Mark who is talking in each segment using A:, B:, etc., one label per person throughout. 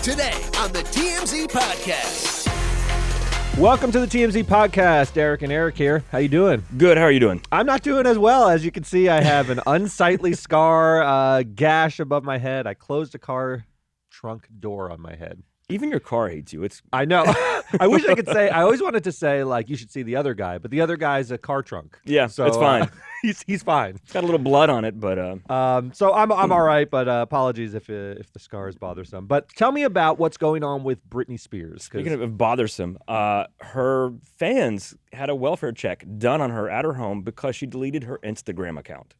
A: Today on the TMZ Podcast.
B: Welcome to the TMZ Podcast. Derek and Eric here. How you doing?
C: Good. How are you doing?
B: I'm not doing as well. As you can see, I have an unsightly scar, gash above my head. I closed a car trunk door on my head.
C: Even your car hates you.
B: I know. I wish I could say. I always wanted to say, like, you should see the other guy, but the other guy's a car trunk.
C: Yeah,
B: so
C: it's fine.
B: He's fine.
C: It's got a little blood on it, but
B: so I'm all right. But apologies if the scar is bothersome. But tell me about what's going on with Britney Spears.
C: Speaking of bothersome, her fans had a welfare check done on her at her home because she deleted her Instagram account.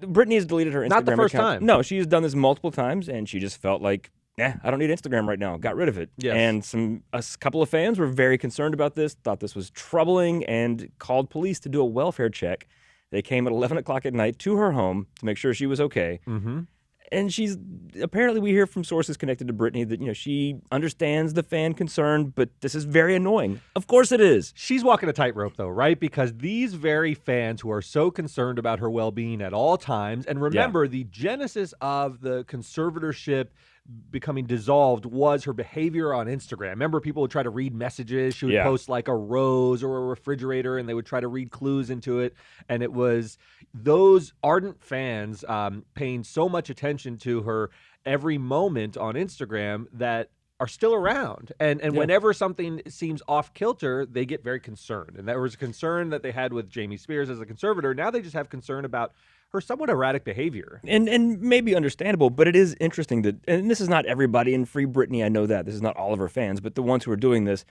C: Britney has deleted her Instagram account.
B: Not the first time.
C: No, she has done this multiple times, and she just felt like, I don't need Instagram right now. Got rid of it.
B: Yes.
C: And a couple of fans were very concerned about this, thought this was troubling, and called police to do a welfare check. They came at 11 o'clock at night to her home to make sure she was okay.
B: Mm-hmm.
C: And apparently we hear from sources connected to Britney that, she understands the fan concern, but this is very annoying. Of course it is.
B: She's walking a tightrope, though, right? Because these very fans who are so concerned about her well-being at all times, and remember, the genesis of the conservatorship becoming dissolved was her behavior on Instagram. Remember, people would try to read messages. She would post like a rose or a refrigerator, and they would try to read clues into it. And it was those ardent fans paying so much attention to her every moment on Instagram that are still around. And whenever something seems off kilter, they get very concerned. And there was a concern that they had with Jamie Spears as a conservator. Now they just have concern about her somewhat erratic behavior.
C: And maybe understandable, but it is interesting that, and this is not everybody in Free Britney, I know that. This is not all of her fans, but the ones who are doing this,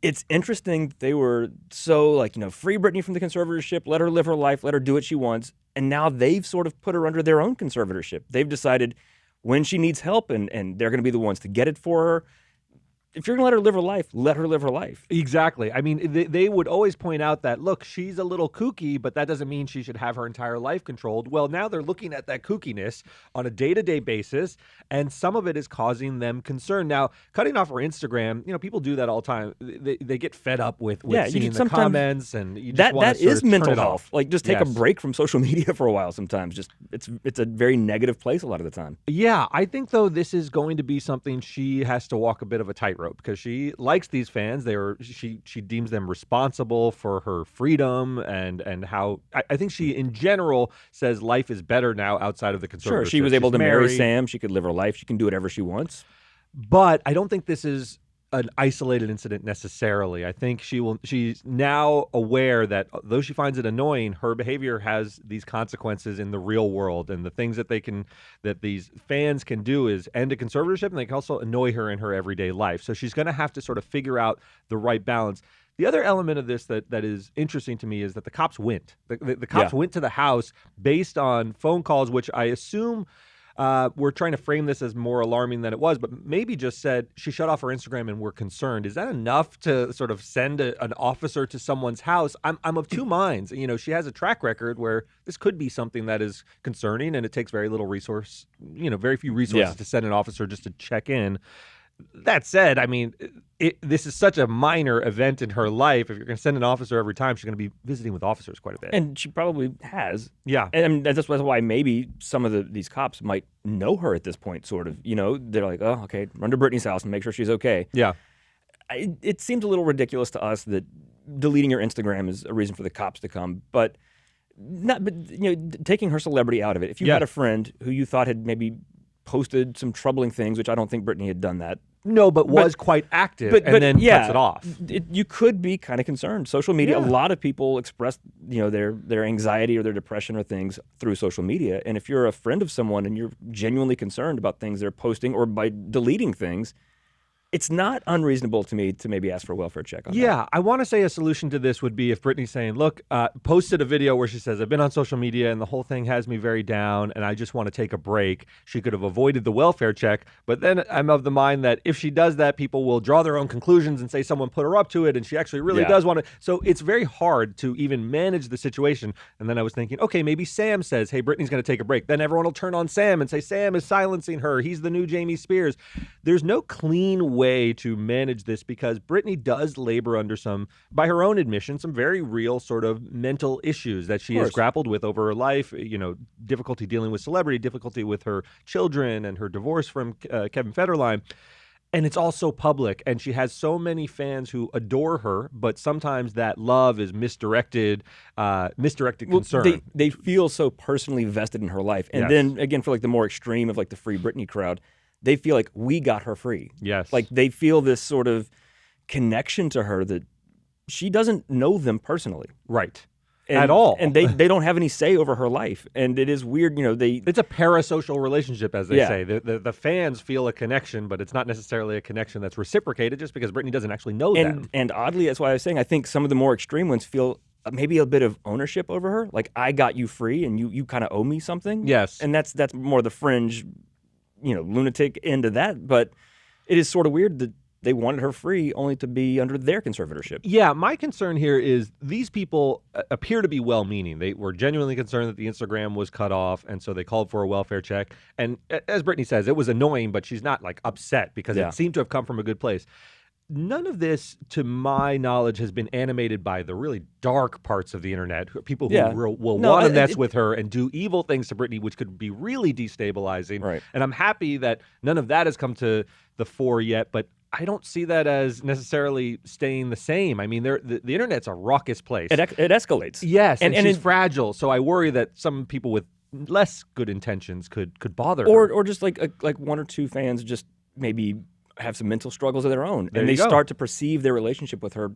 C: it's interesting that they were so free Britney from the conservatorship, let her live her life, let her do what she wants, and now they've sort of put her under their own conservatorship. They've decided when she needs help, and they're going to be the ones to get it for her. If you're going to let her live her life, let her live her life.
B: Exactly. I mean, they would always point out that, look, she's a little kooky, but that doesn't mean she should have her entire life controlled. Well, now they're looking at that kookiness on a day-to-day basis, and some of it is causing them concern. Now, cutting off her Instagram, people do that all the time. They get fed up with seeing the comments, and you just want to
C: that is mental
B: turn it
C: health.
B: off.
C: Like, just take a break from social media for a while sometimes. Just it's a very negative place a lot of the time.
B: Yeah, I think, though, this is going to be something she has to walk a bit of a tightrope, because she likes these fans. She deems them responsible for her freedom and how I think she in general says life is better now outside of the conservatorship.
C: Sure, she was able to marry Sam. She could live her life. She can do whatever she wants.
B: But I don't think this is an isolated incident necessarily. I think she's now aware that though she finds it annoying, her behavior has these consequences in the real world, and the things that these fans can do is end a conservatorship, and they can also annoy her in her everyday life. So she's going to have to sort of figure out the right balance. The other element of this that is interesting to me is that the cops went. The cops went to the house based on phone calls, which I assume we're trying to frame this as more alarming than it was, but maybe just said she shut off her Instagram and we're concerned. Is that enough to sort of send an officer to someone's house? I'm of two minds. She has a track record where this could be something that is concerning, and it takes very little resource, very few resources to send an officer just to check in. That said, I mean, this is such a minor event in her life. If you're going to send an officer every time, she's going to be visiting with officers quite a bit.
C: And she probably has.
B: Yeah.
C: And that's why maybe some of these cops might know her at this point, sort of. They're like, oh, okay, run to Britney's house and make sure she's okay.
B: Yeah.
C: It seems a little ridiculous to us that deleting your Instagram is a reason for the cops to come, but taking her celebrity out of it. If you had a friend who you thought had maybe posted some troubling things, which I don't think Britney had done that.
B: No, but was quite active and then cuts it off.
C: You could be kind of concerned. Social media, a lot of people express their anxiety or their depression or things through social media. And if you're a friend of someone and you're genuinely concerned about things they're posting or by deleting things, it's not unreasonable to me to maybe ask for a welfare check on that.
B: Yeah, I want to say a solution to this would be if Britney's saying, look, posted a video where she says, I've been on social media and the whole thing has me very down and I just want to take a break. She could have avoided the welfare check. But then I'm of the mind that if she does that, people will draw their own conclusions and say someone put her up to it and she actually really does want to. So it's very hard to even manage the situation. And then I was thinking, okay, maybe Sam says, hey, Britney's going to take a break. Then everyone will turn on Sam and say Sam is silencing her. He's the new Jamie Spears. There's no clean way way to manage this because Britney does labor under some, by her own admission, some very real sort of mental issues that she has grappled with over her life. You know, difficulty dealing with celebrity, difficulty with her children and her divorce from Kevin Federline. And it's all so public, and she has so many fans who adore her, but sometimes that love is misdirected concern.
C: They feel so personally vested in her life. And then, again, for like the more extreme of like the Free Britney crowd, they feel like we got her free.
B: Yes.
C: Like they feel this sort of connection to her that she doesn't know them personally.
B: Right. At all.
C: And they don't have any say over her life. And it is weird, you know,
B: it's a parasocial relationship, as they say. The fans feel a connection, but it's not necessarily a connection that's reciprocated just because Britney doesn't actually know them.
C: And oddly, that's why I was saying I think some of the more extreme ones feel maybe a bit of ownership over her. Like, I got you free and you kind of owe me something.
B: Yes.
C: And that's more the fringe, you know, lunatic end of that. But it is sort of weird that they wanted her free only to be under their conservatorship.
B: Yeah, my concern here is these people appear to be well-meaning. They were genuinely concerned that the Instagram was cut off, and so they called for a welfare check. And as Britney says, it was annoying, but she's not, like, upset because it seemed to have come from a good place. None of this, to my knowledge, has been animated by the really dark parts of the internet. People who will want to mess with her and do evil things to Britney, which could be really destabilizing.
C: Right.
B: And I'm happy that none of that has come to the fore yet, but I don't see that as necessarily staying the same. I mean, the internet's a raucous place.
C: It escalates.
B: Yes, and she's fragile. So I worry that some people with less good intentions could bother her.
C: Or just like one or two fans just maybe have some mental struggles of their own,
B: There
C: and they
B: you go.
C: start to perceive their relationship with her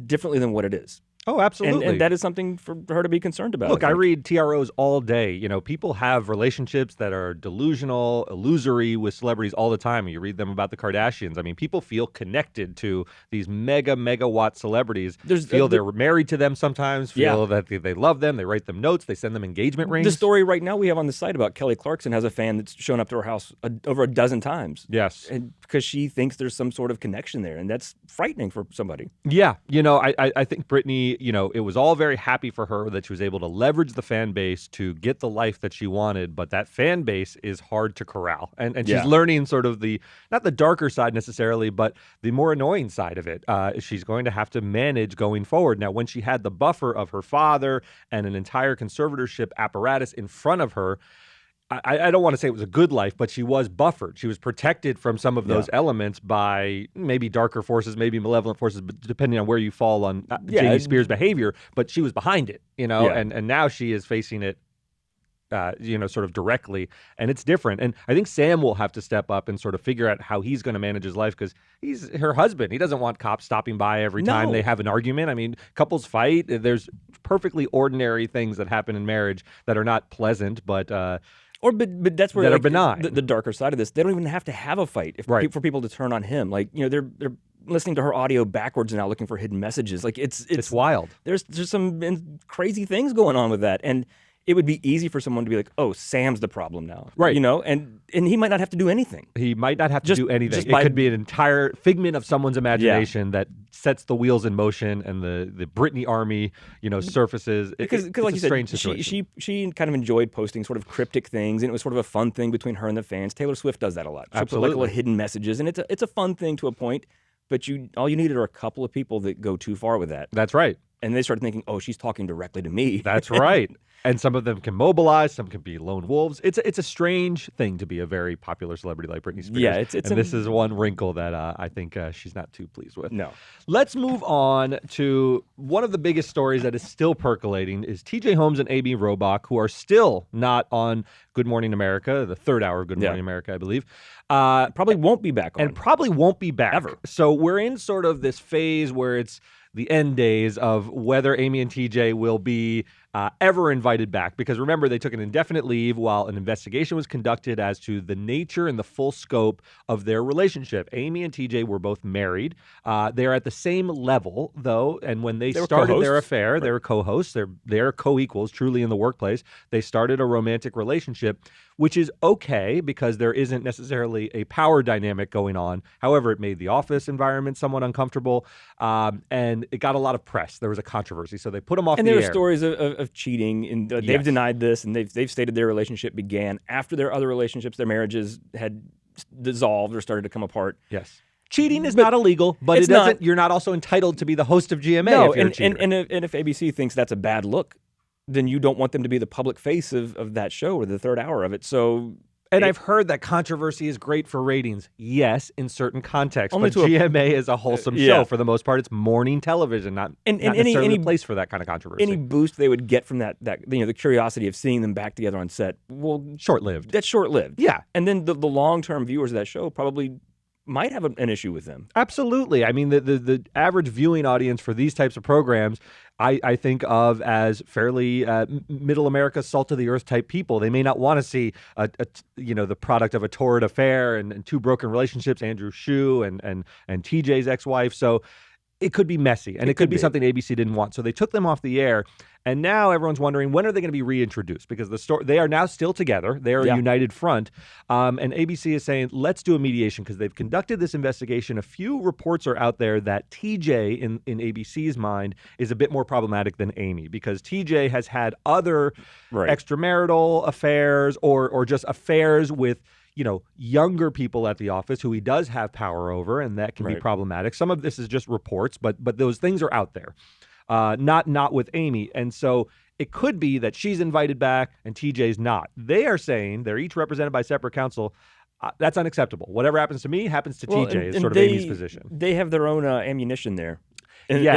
C: differently than what it is.
B: Oh, absolutely.
C: And that is something for her to be concerned about.
B: Look, I read TROs all day. You know, people have relationships that are delusional, illusory with celebrities all the time. You read them about the Kardashians. I mean, people feel connected to these megawatt celebrities. They're married to them sometimes, feel that they love them. They write them notes. They send them engagement rings.
C: The story right now we have on the site about Kelly Clarkson has a fan that's shown up to her house over a dozen times.
B: Yes.
C: And because she thinks there's some sort of connection there, and that's frightening for somebody.
B: Yeah. You know, I think Britney, you know, it was all very happy for her that she was able to leverage the fan base to get the life that she wanted, but that fan base is hard to corral. And she's learning sort of not the darker side necessarily, but the more annoying side of it. She's going to have to manage going forward. Now, when she had the buffer of her father and an entire conservatorship apparatus in front of her, I don't want to say it was a good life, but she was buffered. She was protected from some of those elements by maybe darker forces, maybe malevolent forces, but depending on where you fall on Jamie Spears' behavior. But she was behind it, you know, and now she is facing it, you know, sort of directly, and it's different. And I think Sam will have to step up and sort of figure out how he's going to manage his life because he's her husband. He doesn't want cops stopping by every time they have an argument. I mean, couples fight. There's perfectly ordinary things that happen in marriage that are not pleasant, but
C: that's where
B: that are benign.
C: The darker side of this. They don't even have to have a fight for people to turn on him. Like, you know, they're listening to her audio backwards now, looking for hidden messages. Like it's
B: wild.
C: There's some crazy things going on with that, and it would be easy for someone to be like, "Oh, Sam's the problem now,"
B: right?
C: You know, and he might not have to do anything.
B: He might not have to do anything. It could be an entire figment of someone's imagination that sets the wheels in motion, and the Britney army, you know, surfaces.
C: Because like you said,
B: situation.
C: she kind of enjoyed posting sort of cryptic things, and it was sort of a fun thing between her and the fans. Taylor Swift does that a lot. She'll
B: Absolutely.
C: put like little hidden messages, and it's a fun thing to a point. But all you needed are a couple of people that go too far with that.
B: That's right.
C: And they started thinking, "Oh, she's talking directly to me."
B: That's right. And some of them can mobilize, some can be lone wolves. It's a strange thing to be a very popular celebrity like Britney Spears.
C: Yeah,
B: this is one wrinkle that I think she's not too pleased with.
C: No.
B: Let's move on to one of the biggest stories that is still percolating is TJ Holmes and Amy Robach, who are still not on Good Morning America, the third hour of Good Morning America, I believe.
C: Probably won't be back on.
B: And probably won't be back.
C: Ever.
B: So we're in sort of this phase where it's the end days of whether Amy and TJ will be ever invited back. Because remember, they took an indefinite leave while an investigation was conducted as to the nature and the full scope of their relationship. Amy and TJ were both married. They're at the same level, though, and when they started their affair, they were co-hosts. They're co-equals, truly in the workplace. They started a romantic relationship, which is okay because there isn't necessarily a power dynamic going on. However, it made the office environment somewhat uncomfortable, and it got a lot of press. There was a controversy, so they put them off the air.
C: And there were stories of cheating, and they've denied this, and they've stated their relationship began after their other relationships, their marriages had dissolved or started to come apart.
B: Yes. Cheating is not illegal, but
C: it's
B: it doesn't.
C: not.
B: You're not also entitled to be the host of GMA
C: No,
B: if you're a cheater.
C: and if ABC thinks that's a bad look, then you don't want them to be the public face of that show or the third hour of it. So.
B: And I've heard that controversy is great for ratings. Yes, in certain contexts.
C: Only
B: But GMA is a wholesome
C: yeah.
B: show. For the most part, it's morning television, not necessarily
C: any
B: a place for that kind of controversy.
C: Any boost they would get from that the curiosity of seeing them back together on set, well,
B: short-lived.
C: that's short-lived.
B: Yeah.
C: And then the long-term viewers of that show probably might have an issue with them.
B: Absolutely. I mean, the average viewing audience for these types of programs, I think of as fairly middle America, salt of the earth type people. They may not want to see the product of a torrid affair and two broken relationships, Andrew Shue and TJ's ex-wife. So it could be messy, and it could be something ABC didn't want. So they took them off the air, and now everyone's wondering, when are they going to be reintroduced? Because they are now still together. They are a united front. And ABC is saying, let's do a mediation, because they've conducted this investigation. A few reports are out there that TJ, in ABC's mind, is a bit more problematic than Amy, because TJ has had other extramarital affairs or just affairs with younger people at the office who he does have power over, and that can be problematic. Some of this is just reports, but those things are out there. Not with Amy. And so it could be that she's invited back and TJ's not. They are saying, they're each represented by separate counsel. That's unacceptable. Whatever happens to me happens to TJ is sort of Amy's position.
C: They have their own ammunition there.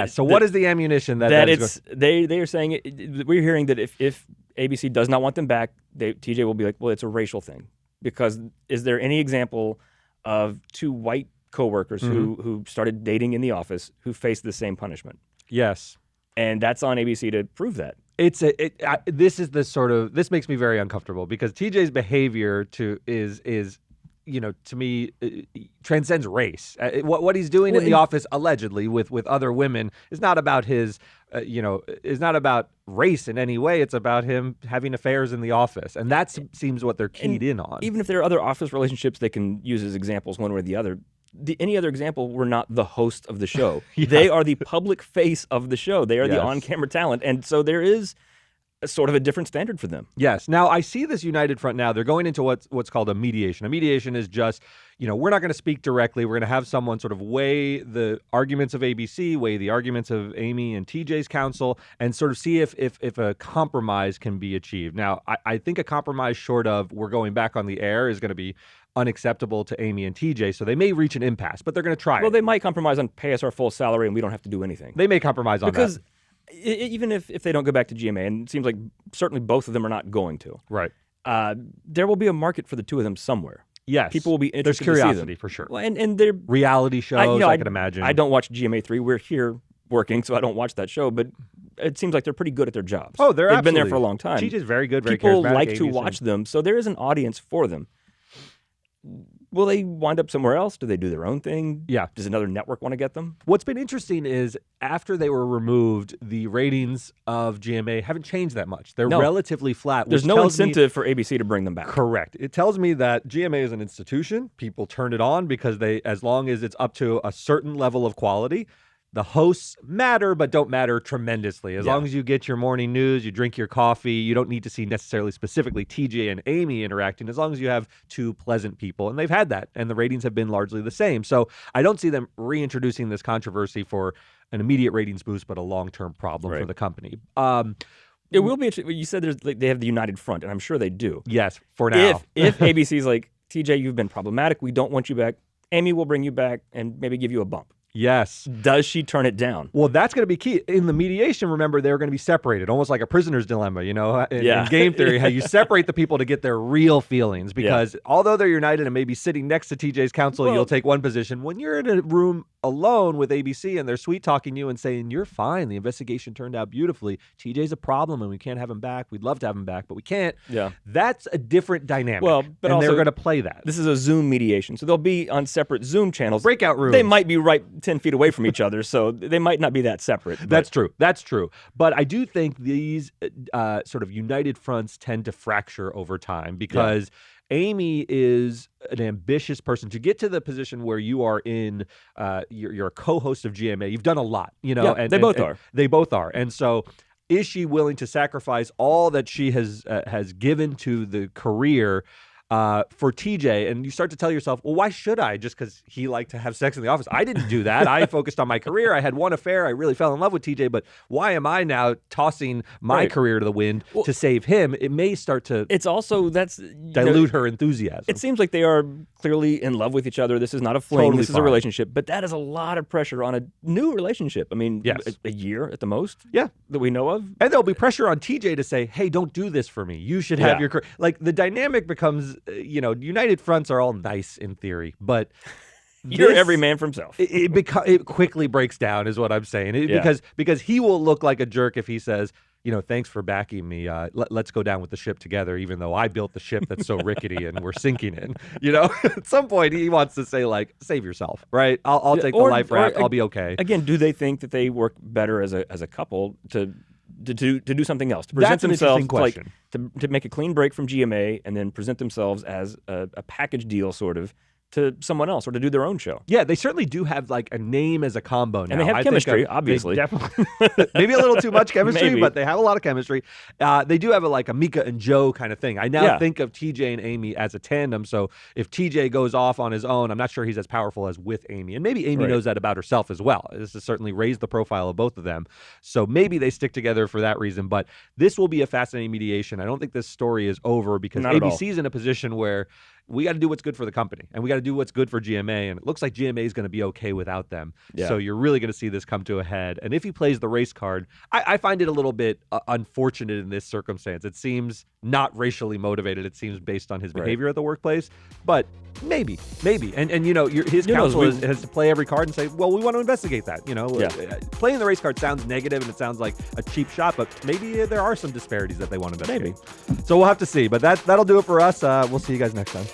B: So what is the ammunition that
C: it's they are saying? We're hearing that if ABC does not want them back, TJ will be like, well, it's a racial thing. Because is there any example of two white coworkers who started dating in the office who faced the same punishment?
B: Yes.
C: And that's on ABC to prove that.
B: This makes me very uncomfortable, because TJ's behavior is to me, transcends race. What he's doing in the office, allegedly, with other women, is not about his, is not about race in any way. It's about him having affairs in the office. And that seems what they're keyed in on.
C: Even if there are other office relationships they can use as examples, one way or the other, any other example, we're not the host of the show. They are the public face of the show. They are the on-camera talent. And so there is sort of a different standard for them.
B: Yes. Now, I see this united front now. They're going into what's called a mediation. A mediation is just, we're not going to speak directly. We're going to have someone sort of weigh the arguments of ABC, weigh the arguments of Amy and TJ's counsel, and sort of see if a compromise can be achieved. Now, I think a compromise short of we're going back on the air is going to be unacceptable to Amy and TJ, so they may reach an impasse, but they're going to try
C: Well, they might compromise on pay us our full salary and we don't have to do anything.
B: They may compromise on that.
C: Because even if they don't go back to GMA, and it seems like certainly both of them are not going to.
B: Right.
C: There will be a market for the two of them somewhere.
B: Yes.
C: People will be interested
B: There's curiosity,
C: to see them.
B: for sure.
C: Well, and they're
B: reality shows, I can imagine.
C: I don't watch GMA 3. We're here working, so I don't watch that show, but it seems like they're pretty good at their jobs.
B: Oh,
C: they've been there for a long time.
B: TJ's very good, very
C: People
B: charismatic.
C: like to watch them, so there is an audience for them. Will they wind up somewhere else? Do they do their own thing?
B: Yeah.
C: Does another network want to get them?
B: What's been interesting is after they were removed, the ratings of GMA haven't changed that much. They're relatively flat.
C: There's no incentive for ABC to bring them back.
B: Correct. It tells me that GMA is an institution. People turn it on because as long as it's up to a certain level of quality, the hosts matter, but don't matter tremendously. As long as you get your morning news, you drink your coffee, you don't need to see necessarily specifically TJ and Amy interacting, as long as you have two pleasant people. And they've had that, and the ratings have been largely the same. So I don't see them reintroducing this controversy for an immediate ratings boost, but a long-term problem for the company.
C: It will be interesting. You said they have the united front, and I'm sure they do.
B: Yes, for now.
C: If ABC's like, TJ, you've been problematic, we don't want you back, Amy will bring you back and maybe give you a bump.
B: Yes.
C: Does she turn it down?
B: Well, that's going to be key. In the mediation, remember, they're going to be separated, almost like a prisoner's dilemma, in game theory, how you separate the people to get their real feelings. Because although they're united and maybe sitting next to TJ's counsel, you'll take one position. When you're in a room alone with ABC and they're sweet-talking you and saying, you're fine, the investigation turned out beautifully, TJ's a problem and we can't have him back. We'd love to have him back, but we can't.
C: Yeah.
B: That's a different dynamic.
C: Well, but
B: and
C: also,
B: they're going to play that.
C: This is a Zoom mediation, so they'll be on separate Zoom channels.
B: Breakout rooms.
C: They might be right 10 feet away from each other, so they might not be that separate.
B: That's true. That's true. But I do think these sort of united fronts tend to fracture over time because Amy is an ambitious person. To get to the position where you are in, you're a co-host of GMA, you've done a lot,
C: and they both are.
B: They both are. And so is she willing to sacrifice all that she has given to the career for TJ, and you start to tell yourself, well, why should I? Just because he liked to have sex in the office. I didn't do that. I focused on my career. I had one affair. I really fell in love with TJ, but why am I now tossing my career to the wind to save him? It may start to
C: it's also
B: dilute her enthusiasm.
C: It seems like they are clearly in love with each other. This is not a fling.
B: Totally
C: this is a relationship, but that is a lot of pressure on a new relationship. I mean, a year at the most that we know of.
B: And there'll be pressure on TJ to say, hey, don't do this for me. You should have your career. Like, the dynamic becomes, united fronts are all nice in theory, but
C: you're every man for himself.
B: It quickly breaks down, is what I'm saying. Because he will look like a jerk if he says, thanks for backing me. Let's go down with the ship together, even though I built the ship that's so rickety and we're sinking in. At some point, he wants to say, like, save yourself, right? I'll take the life raft. I'll be okay.
C: Again, do they think that they work better as a couple to do something else, to present
B: That's an
C: themselves
B: interesting question.
C: To make a clean break from GMA and then present themselves as a package deal, sort of, to someone else, or to do their own show?
B: Yeah, they certainly do have like a name as a combo now.
C: And they have chemistry, obviously.
B: Definitely, maybe a little too much chemistry, but they have a lot of chemistry. They do have like a Mika and Joe kind of thing. I now think of TJ and Amy as a tandem. So if TJ goes off on his own, I'm not sure he's as powerful as with Amy. And maybe Amy knows that about herself as well. This has certainly raised the profile of both of them. So maybe they stick together for that reason. But this will be a fascinating mediation. I don't think this story is over because ABC's in a position where we got to do what's good for the company, and we got to do what's good for GMA, and it looks like GMA is going to be okay without them. Yeah. So you're really going to see this come to a head. And if he plays the race card, I find it a little bit unfortunate in this circumstance. It seems not racially motivated. It seems based on his behavior at the workplace, but maybe. And his counsel has to play every card and say, well, we want to investigate that. Playing the race card sounds negative and it sounds like a cheap shot, but maybe there are some disparities that they want to investigate. Maybe. So we'll have to see. But that'll do it for us. We'll see you guys next time.